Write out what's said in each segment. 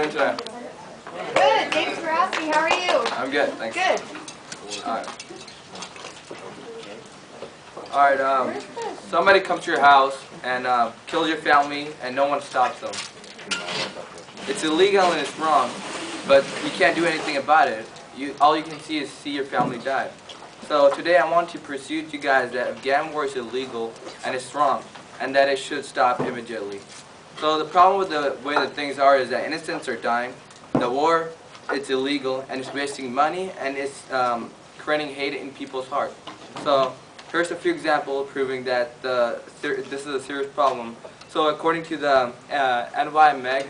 doing today? Good, thanks for asking. How are you? I'm good, thanks. Good. Alright, somebody comes to your house and kills your family and no one stops them. It's illegal and it's wrong, but you can't do anything about it. All you can see your family die. So today I want to pursue you guys that Afghan war is illegal and it's wrong, and that it should stop immediately. So the problem with the way that things are is that innocents are dying. The war, it's illegal and it's wasting money and it's creating hate in people's hearts. So here's a few examples proving that this is a serious problem. So according to the nymeg.com,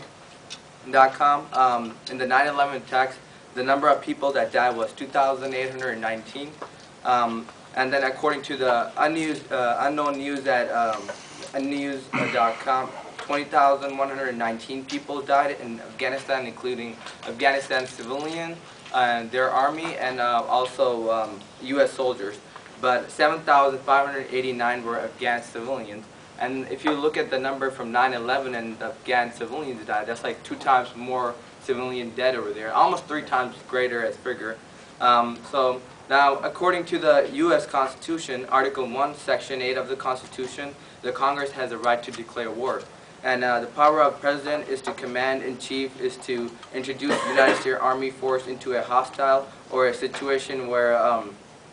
in the 9/11 attacks, the number of people that died was 2,819. And then according to the unknown news at news.com, 20,119 people died in Afghanistan, including Afghanistan civilian and their army and also U.S. soldiers. But 7,589 were Afghan civilians. And if you look at the number from 9/11 and the Afghan civilians died, that's like 2 times more civilian dead over there, almost 3 times greater as figure. So now, according to the U.S. Constitution, Article 1, Section 8 of the Constitution, the Congress has a right to declare war. And the power of the President is to command-in-chief, is to introduce the United States Army force into a hostile or a situation where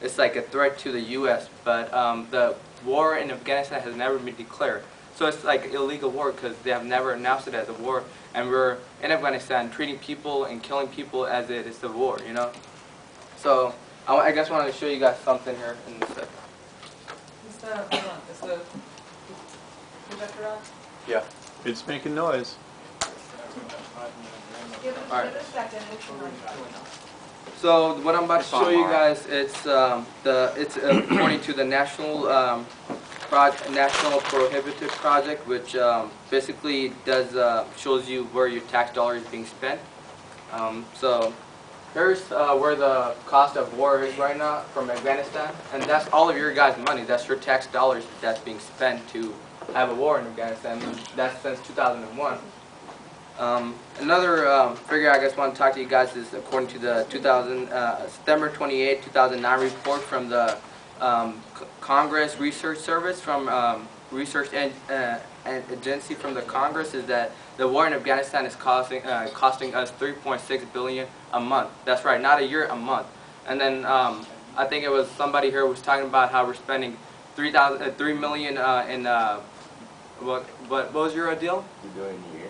it's like a threat to the U.S. But the war in Afghanistan has never been declared. So it's like illegal war because they have never announced it as a war. And we're in Afghanistan treating people and killing people as it is a war, you know? So I just wanted to show you guys something here in a second. Is the projector on? Yeah. It's making noise. Give it Alright. a second. So what I'm about to show you guys, it's according to the National Prohibitive Project, which basically shows you where your tax dollar is being spent. So here's where the cost of war is right now from Afghanistan, and that's all of your guys' money. That's your tax dollars that's being spent to have a war in Afghanistan. That's since 2001. Another figure I just want to talk to you guys is according to the September 28, 2009 report from the Congress Research Service, from research agency from the Congress, is that the war in Afghanistan is costing us $3.6 billion a month. That's right, not a year, a month. And then I think it was somebody here was talking about how we're spending $3 million in what was your deal? $3 billion a year.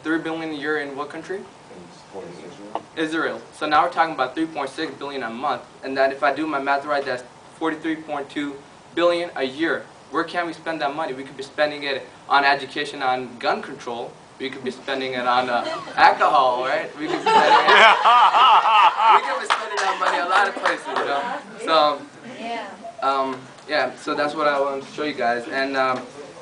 $3 billion a year in what country? And supporting Israel. Israel. So now we're talking about $3.6 billion a month, and that if I do my math right, that's $43.2 billion a year. Where can we spend that money? We could be spending it on education, on gun control. We could be spending it on alcohol, right? We could be spending that money a lot of places, you know. So yeah. So that's what I wanted to show you guys,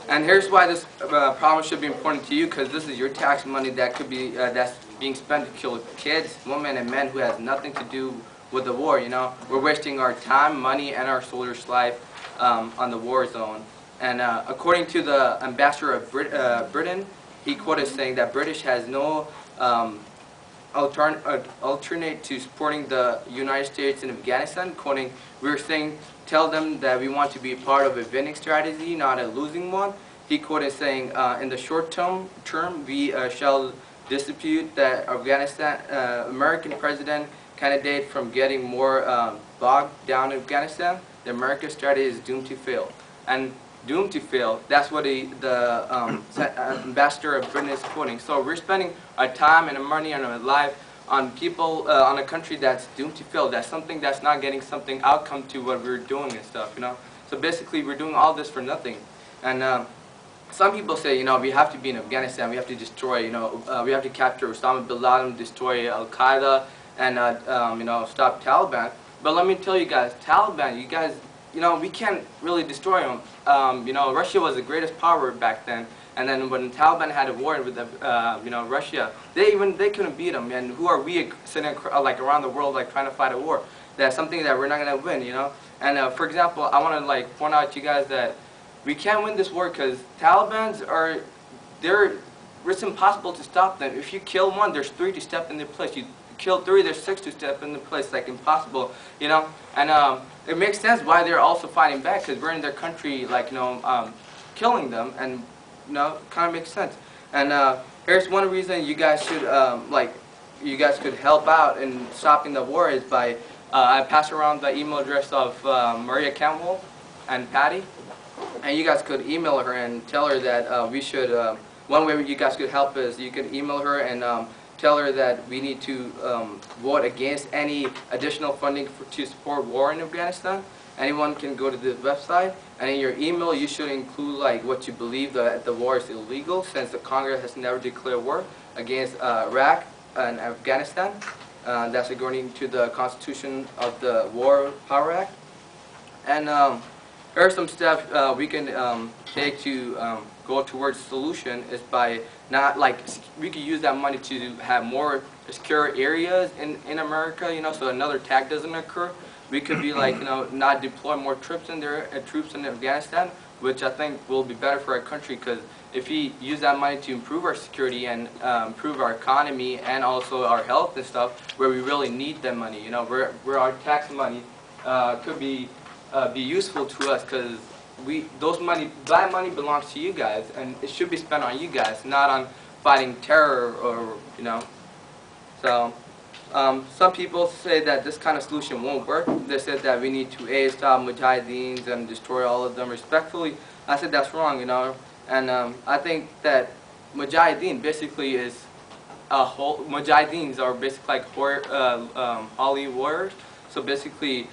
and here's why this problem should be important to you, because this is your tax money that could be that's being spent to kill kids, women, and men who has nothing to do with the war. You know, we're wasting our time, money, and our soldiers' life on the war zone. And according to the ambassador of Britain, he quoted saying that British has no alternate to supporting the United States in Afghanistan. Quoting, we're saying, tell them that we want to be part of a winning strategy, not a losing one. He quoted saying, in the short term we shall dispute that Afghanistan American president candidate from getting more bogged down in Afghanistan. The American strategy is doomed to fail. And doomed to fail, that's what the ambassador of Britain is quoting. So we're spending our time and our money and our life on people, on a country that's doomed to fail. That's something that's not getting something outcome to what we're doing and stuff, you know. So basically we're doing all this for nothing. And some people say, you know, we have to be in Afghanistan, we have to destroy, you know, we have to capture Osama bin Laden, destroy Al-Qaeda, and, you know, stop Taliban. But let me tell you guys, Taliban, you guys, you know, we can't really destroy them. You know, Russia was the greatest power back then, and then when Taliban had a war with, you know, Russia, they couldn't beat them. And who are we sitting like around the world like trying to fight a war? That's something that we're not gonna win, you know. And for example, I want to like point out to you guys that we can't win this war because Taliban's are it's impossible to stop them. If you kill one, there's 3 to step in their place. You kill 3, there's 6 to step in their place. Like impossible, you know. And it makes sense why they're also fighting back, because we're in their country, like, you know, killing them, and you know, kind of makes sense. And here's one reason you guys should you guys could help out in stopping the war is by I pass around the email address of Maria Campbell and Patty, and you guys could email her and tell her that we should. One way you guys could help is you could email her and tell her that we need to vote against any additional funding to support war in Afghanistan. Anyone can go to this website, and in your email you should include like what you believe that the war is illegal, since the Congress has never declared war against Iraq and Afghanistan. That's according to the Constitution of the War Power Act. And here are some steps we can take to go towards solution is by not like we could use that money to have more secure areas in America, you know, so another attack doesn't occur. We could be like, you know, not deploy more troops in there, troops in Afghanistan, which I think will be better for our country, because if we use that money to improve our security and improve our economy and also our health and stuff, where we really need that money, you know, where our tax money could be useful to us, because that money belongs to you guys, and it should be spent on you guys, not on fighting terror or, you know. So some people say that this kind of solution won't work. They said that we need to stop mujahideens and destroy all of them respectfully. I said that's wrong, you know. And I think that mujahideen basically is mujahideens are basically like holy warriors. So basically,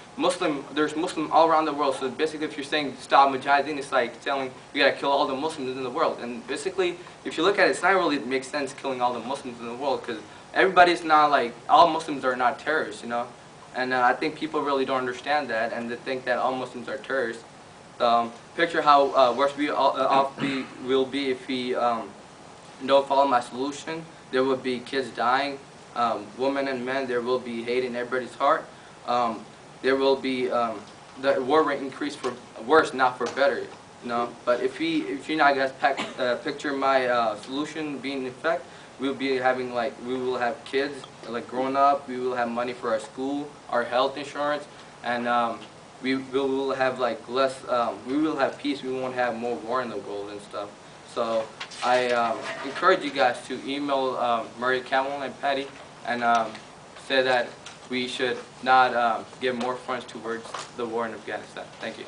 there's Muslim all around the world. So basically, if you're saying stop mujahideen, it's like telling you gotta kill all the Muslims in the world. And basically, if you look at it, it's not really makes sense killing all the Muslims in the world, because everybody's not like, all Muslims are not terrorists, you know. And I think people really don't understand that, and they think that all Muslims are terrorists. Picture how worse we will be if we don't follow my solution. There will be kids dying, women and men. There will be hate in everybody's heart. There will be the war rate increase for worse, not for better, you know. But if you not guys picture my solution being in effect, we'll be having we will have kids like growing up. We will have money for our school, our health insurance, and we will have like less. We will have peace. We won't have more war in the world and stuff. So I encourage you guys to email Maria Campbell and Patty and say that we should not give more funds towards the war in Afghanistan. Thank you.